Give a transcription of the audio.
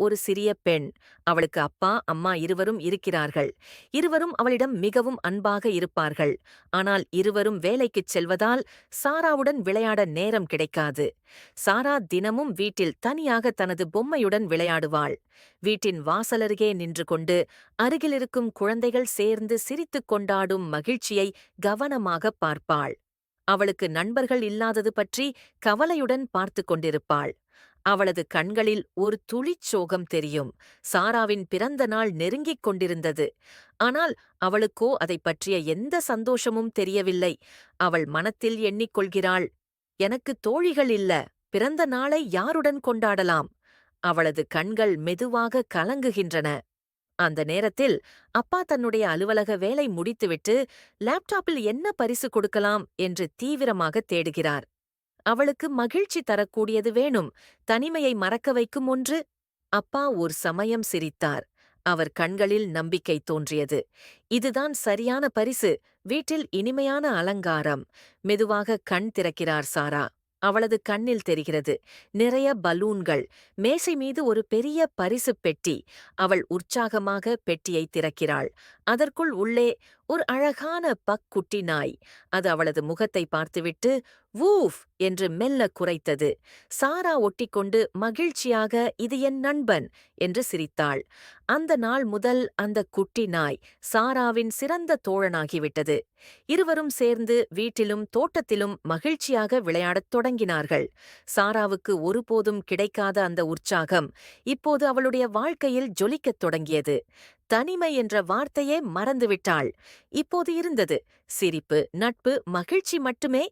ஒரு சிறிய பெண். அவளுக்கு அப்பா, அம்மா இருவரும் இருக்கிறார்கள். இருவரும் அவளிடம் மிகவும் அன்பாக இருப்பார்கள். ஆனால் இருவரும் வேலைக்குச் செல்வதால் சாராவுடன் விளையாட நேரம் கிடைக்காது. சாரா தினமும் வீட்டில் தனியாக தனது பொம்மையுடன் விளையாடுவாள். வீட்டின் வாசலருகே நின்று கொண்டு அருகிலிருக்கும் குழந்தைகள் சேர்ந்து சிரித்துக் கொண்டாடும் மகிழ்ச்சியை கவனமாகப் பார்ப்பாள். அவளுக்கு நண்பர்கள் இல்லாதது பற்றி கவலையுடன் பார்த்துக் கொண்டிருப்பாள். அவளது கண்களில் ஒரு துளிச் சோகம் தெரியும். சாராவின் பிறந்த நாள் நெருங்கிக் கொண்டிருந்தது. ஆனால் அவளுக்கோ அதைப் பற்றிய எந்த சந்தோஷமும் தெரியவில்லை. அவள் மனத்தில் எண்ணிக்கொள்கிறாள், எனக்கு தோழிகள் இல்ல, பிறந்த நாளை யாருடன் கொண்டாடலாம்? அவளது கண்கள் மெதுவாக கலங்குகின்றன. அந்த நேரத்தில் அப்பா தன்னுடைய அலுவலக வேலை முடித்துவிட்டு லேப்டாப்பில் என்ன பரிசு கொடுக்கலாம் என்று தீவிரமாக தேடுகிறார். அவளுக்கு மகிழ்ச்சி தரக்கூடியது வேணும், தனிமையை மறக்க வைக்கும் ஒன்று. அப்பா ஒரு சமயம் சிரித்தார். அவர் கண்களில் நம்பிக்கை தோன்றியது. இதுதான் சரியான பரிசு, வீட்டில் இனிமையான அலங்காரம். மெதுவாக கண் திறக்கிறார் சாரா. அவளது கண்ணில் தெரிகிறது நிறைய பலூன்கள். மேசை மீது ஒரு பெரிய பரிசுப் பெட்டி. அவள் உற்சாகமாக பெட்டியை திறக்கிறாள். அதற்குள் உள்ளே ஒரு அழகான பக்குட்டி நாய். அது அவளது முகத்தை பார்த்துவிட்டு வூஃப் என்று மெல்ல குரைத்தது. சாரா ஒட்டிக்கொண்டு மகிழ்ச்சியாக இது என் நண்பன் என்று சிரித்தாள். அந்த நாள் முதல் அந்த குட்டி நாய் சாராவின் சிறந்த தோழனாகிவிட்டது. இருவரும் சேர்ந்து வீட்டிலும் தோட்டத்திலும் மகிழ்ச்சியாக விளையாடத் தொடங்கினார்கள். சாராவுக்கு ஒருபோதும் கிடைக்காத அந்த உற்சாகம் இப்போது அவளுடைய வாழ்க்கையில் ஜொலிக்கத் தொடங்கியது. தனிமை என்ற வார்த்தையே மறந்துவிட்டாள். இப்போது இருந்தது சிரிப்பு, நட்பு, மகிழ்ச்சி மட்டுமே.